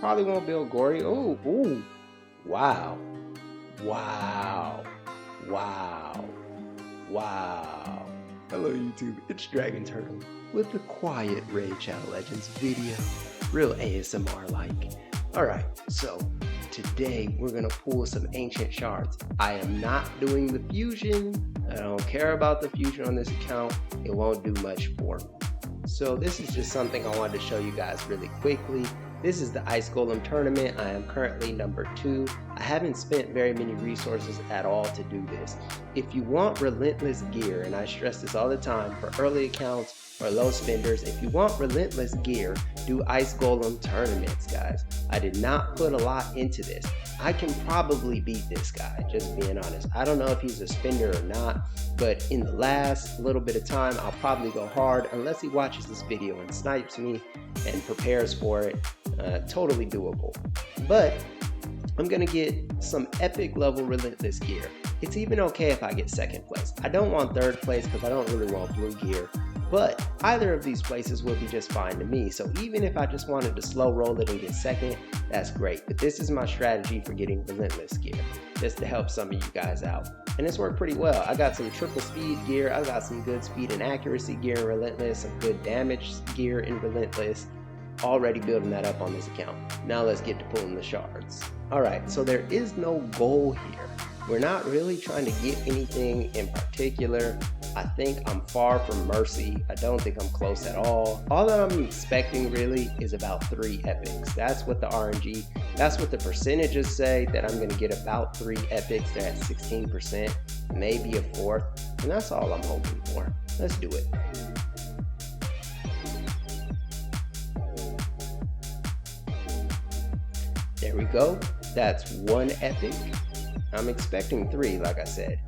Probably won't build gory. Ooh, ooh. Wow. Wow. Wow. Wow. Hello YouTube, it's Dragon Turtle with the Quiet Raid Channel Legends video. Real ASMR like. Alright, so today we're gonna pull some ancient shards. I am not doing the fusion. I don't care about the fusion on this account. It won't do much for me. So this is just something I wanted to show you guys really quickly. This is the Ice Golem tournament. I am currently number 2. I haven't spent very many resources at all to do this. If you want relentless gear, and I stress this all the time for early accounts or low spenders, if you want relentless gear, do Ice Golem tournaments, guys. I did not put a lot into this. I can probably beat this guy, just being honest. I don't know if he's a spender or not, but in the last little bit of time, I'll probably go hard unless he watches this video and snipes me and prepares for it. Totally doable. But I'm gonna get some epic level relentless gear. It's even okay if I get second place. I don't want third place because I don't really want blue gear, but either of these places will be just fine to me. So even if I just wanted to slow roll it and get second, that's great. But this is my strategy for getting relentless gear, just to help some of you guys out. And it's worked pretty well. I got some triple speed gear, I got some good speed and accuracy gear in relentless, some good damage gear in relentless. Already building that up on this account. Now let's get to pulling the shards. Alright, so there is no goal here. We're not really trying to get anything in particular. I think I'm far from mercy. I don't think I'm close at all. All that I'm expecting really is about 3 epics. That's what the RNG, that's what the percentages say, that I'm gonna get about 3 epics. They're at 16%, maybe a 4th, and that's all I'm hoping for. Let's do it. There we go. That's 1 epic. I'm expecting 3, like I said.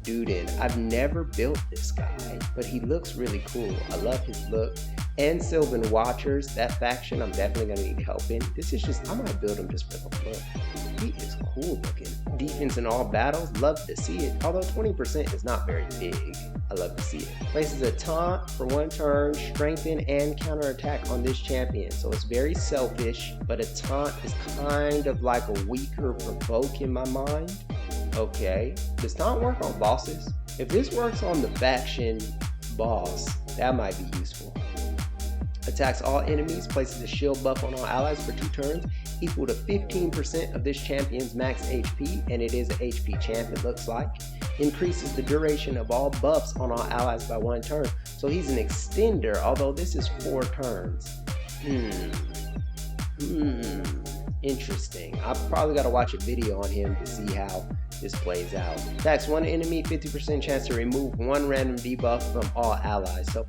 Dude in. I've never built this guy, but he looks really cool. I love his look. And Sylvan Watchers, that faction, I'm definitely gonna need help in. This is just, I might build him just for the look. He is cool looking. Defense in all battles, love to see it. Although 20% is not very big, I love to see it. Places a taunt for 1 turn, strengthen and counterattack on this champion. So it's very selfish, but a taunt is kind of like a weaker provoke in my mind. Okay, does taunt work on bosses? If this works on the faction boss, that might be useful. Attacks all enemies, places a shield buff on all allies for 2 turns, equal to 15% of this champion's max HP, and it is an HP champ, it looks like. Increases the duration of all buffs on all allies by 1 turn. So he's an extender, although this is 4 turns. Interesting. I've probably got to watch a video on him to see how this plays out. Attacks 1 enemy, 50% chance to remove 1 random debuff from all allies. So,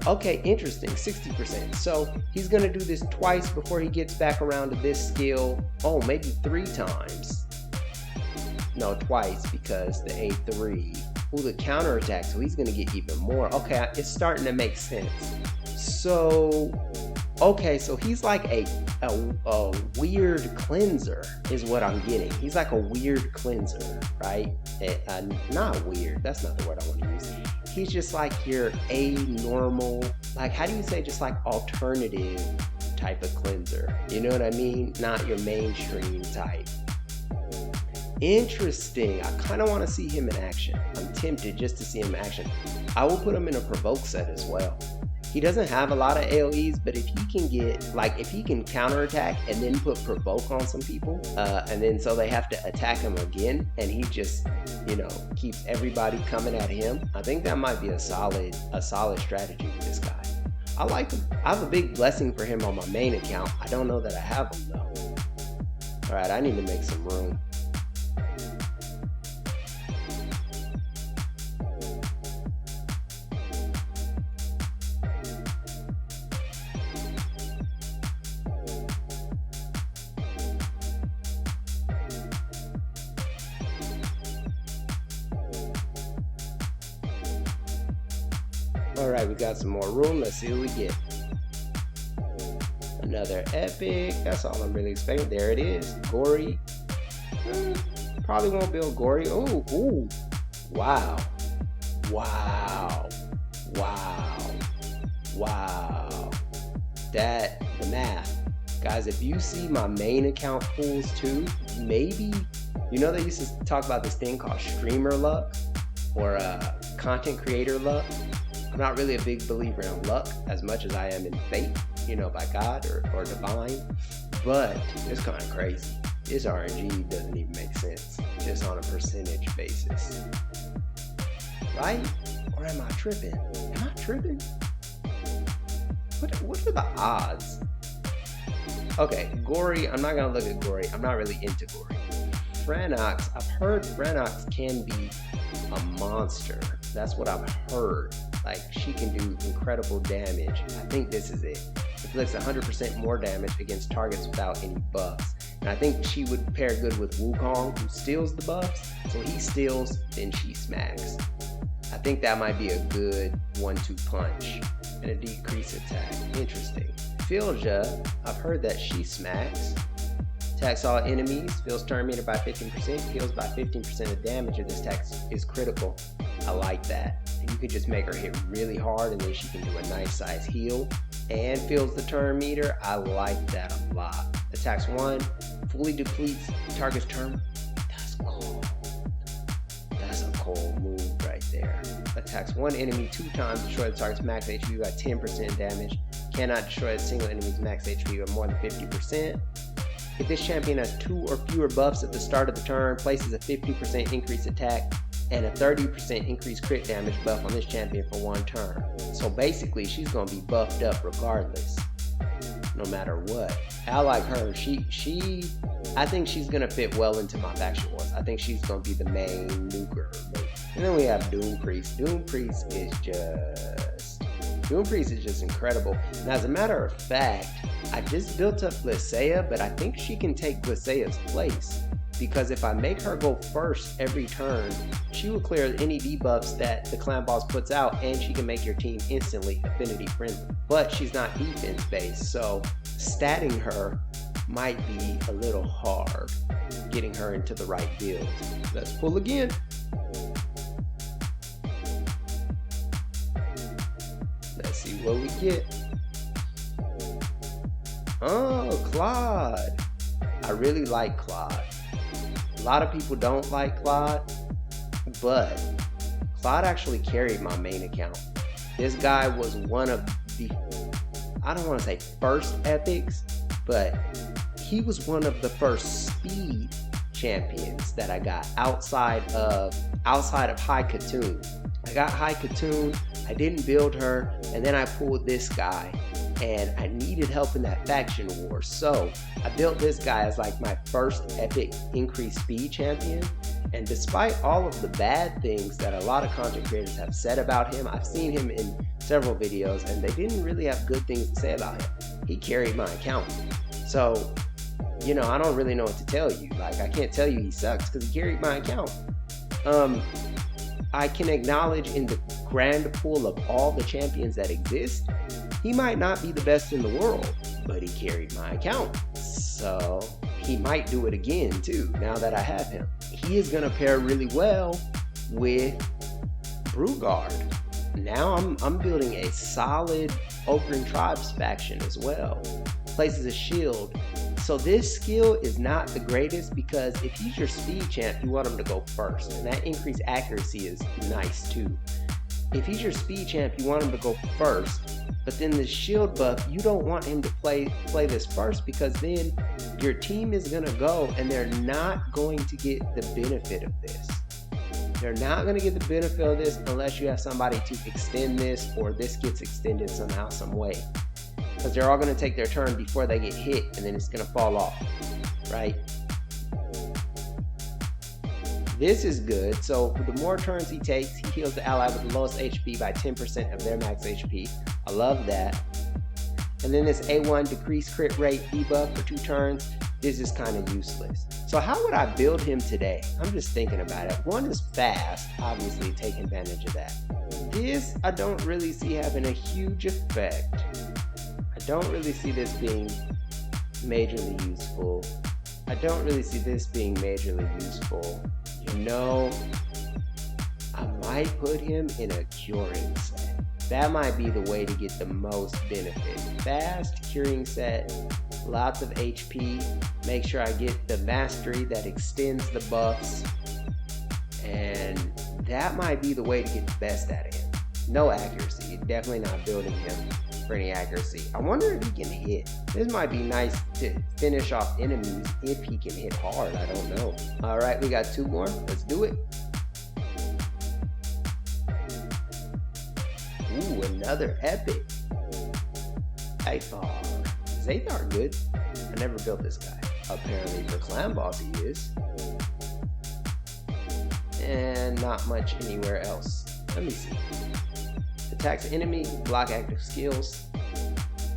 okay, interesting, 60%. So he's gonna do this twice before he gets back around to this skill. Oh, maybe 3 times. No, twice, because the A3. Ooh, the counterattack, so he's gonna get even more. Okay, it's starting to make sense. So, okay, so he's like a weird cleanser is what I'm getting. He's like a weird cleanser, right? Not weird, that's not the word I want to use. He's just like your normal, like, how do you say, just like alternative type of cleanser? You know what I mean? Not your mainstream type. Interesting. I kind of want to see him in action. I'm tempted just to see him in action. I will put him in a provoke set as well. He doesn't have a lot of AoEs, but if he can get, like, if he can counterattack and then put provoke on some people, and then so they have to attack him again, and he just, you know, keeps everybody coming at him, I think that might be a solid strategy with this guy. I like him. I have a big blessing for him on my main account. I don't know that I have him though. All right, I need to make some room. Alright, we got some more room. Let's see what we get. Another epic. That's all I'm really expecting. There it is. Gory. Probably won't build gory. Ooh, ooh. Wow. Wow. Wow. Wow. The math. Guys, if you see my main account pulls too, maybe, you know they used to talk about this thing called streamer luck or content creator luck. I'm not really a big believer in luck as much as I am in fate, you know, by God or divine, but it's kind of crazy. This RNG doesn't even make sense, just on a percentage basis. Right? Or am I tripping? Am I tripping? What are the odds? Okay, Gory, I'm not gonna look at Gory. I'm not really into Gory. Franox, I've heard Franox can be a monster. That's what I've heard. Like, she can do incredible damage. I think this is it. Inflicts 100% more damage against targets without any buffs. And I think she would pair good with Wukong, who steals the buffs. So he steals, then she smacks. I think that might be a good 1-2 punch. And a decreased attack. Interesting. Filja, I've heard that she smacks. Attacks all enemies, fills turn meter by 15%, heals by 15% of damage if this attack is critical. I like that. And you can just make her hit really hard and then she can do a nice size heal. And fills the turn meter. I like that a lot. Attacks 1, fully depletes target's turn. That's cool. That's a cool move right there. Attacks 1 enemy 2 times, destroy the target's max HP by 10% damage. Cannot destroy a single enemy's max HP by more than 50%. If this champion has 2 or fewer buffs at the start of the turn, places a 50% increased attack and a 30% increased crit damage buff on this champion for 1 turn. So basically, she's going to be buffed up regardless, no matter what. I like her. I think she's going to fit well into my faction wars. I think she's going to be the main nuker. And then we have Doom Priest. Doom Priest is just incredible. And as a matter of fact, I just built up Glycea, but I think she can take Glycea's place. Because if I make her go first every turn, she will clear any debuffs that the clan boss puts out, and she can make your team instantly affinity friendly. But she's not defense based, so statting her might be a little hard, getting her into the right build. Let's pull again. Let's see what we get. Oh, Claude. I really like Claude. A lot of people don't like Claude, but Claude actually carried my main account. This guy was one of the, I don't want to say first epics, but he was one of the first speed champions that I got outside of High Katoon. I got High Katoon, I didn't build her, and then I pulled this guy, and I needed help in that faction war. So I built this guy as like my first epic increased speed champion. And despite all of the bad things that a lot of content creators have said about him, I've seen him in several videos and they didn't really have good things to say about him. He carried my account. So, you know, I don't really know what to tell you. Like, I can't tell you he sucks because he carried my account. I can acknowledge in the grand pool of all the champions that exist, he might not be the best in the world, but he carried my account. So he might do it again too, now that I have him. He is gonna pair really well with Brugard. Now I'm building a solid Ogren Tribes faction as well. Places a shield. So this skill is not the greatest because if he's your speed champ, you want him to go first. And that increased accuracy is nice too. If he's your speed champ, you want him to go first. But then the shield buff, you don't want him to play this first because then your team is gonna go and they're not going to get the benefit of this. They're not gonna get the benefit of this unless you have somebody to extend this or this gets extended somehow, some way. Because they're all gonna take their turn before they get hit and then it's gonna fall off, right? This is good. So the more turns he takes, he heals the ally with the lowest HP by 10% of their max HP. I love that. And then this A1 decreased crit rate debuff for 2 turns. This is kind of useless. So how would I build him today? I'm just thinking about it. 1 is fast, obviously taking advantage of that. This I don't really see having a huge effect. I don't really see this being majorly useful. I don't really see this being majorly useful. You know, I might put him in a curing set. That might be the way to get the most benefit. Fast curing set lots of HP. Make sure I get the mastery that extends the buffs. And that might be the way to get the best out of him. No accuracy. Definitely not building him for any accuracy. I wonder if he can hit. This might be nice to finish off enemies if he can hit hard. I don't know. All right, we got 2 more. Let's do it. Ooh, another epic. Aethar. Is Aethar good? I never built this guy. Apparently for clan boss he is. And not much anywhere else. Let me see. Attacks enemy, block active skills.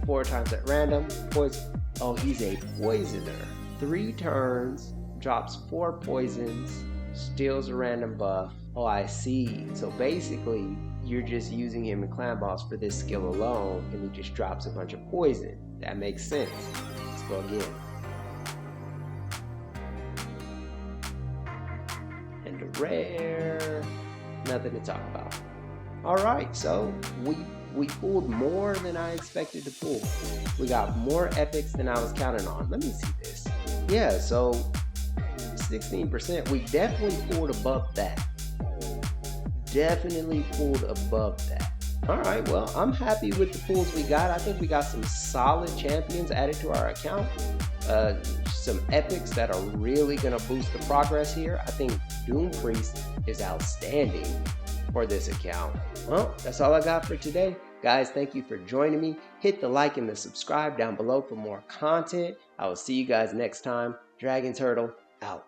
4 times at random. Poison. Oh, he's a poisoner. 3 turns, drops 4 poisons, steals a random buff. Oh, I see. So basically, you're just using him in clan boss for this skill alone, and he just drops a bunch of poison. That makes sense. Let's go again. And a rare. Nothing to talk about. Alright, so we pulled more than I expected to pull. We got more epics than I was counting on. Let me see this. Yeah, so 16%. We definitely pulled above that. Definitely pulled above that. Alright, well, I'm happy with the pulls we got. I think we got some solid champions added to our account. Some epics that are really going to boost the progress here. I think Doom Priest is outstanding for this account. Well, that's all I got for today. Guys, thank you for joining me. Hit the like and the subscribe down below for more content. I will see you guys next time. Dragon Turtle out.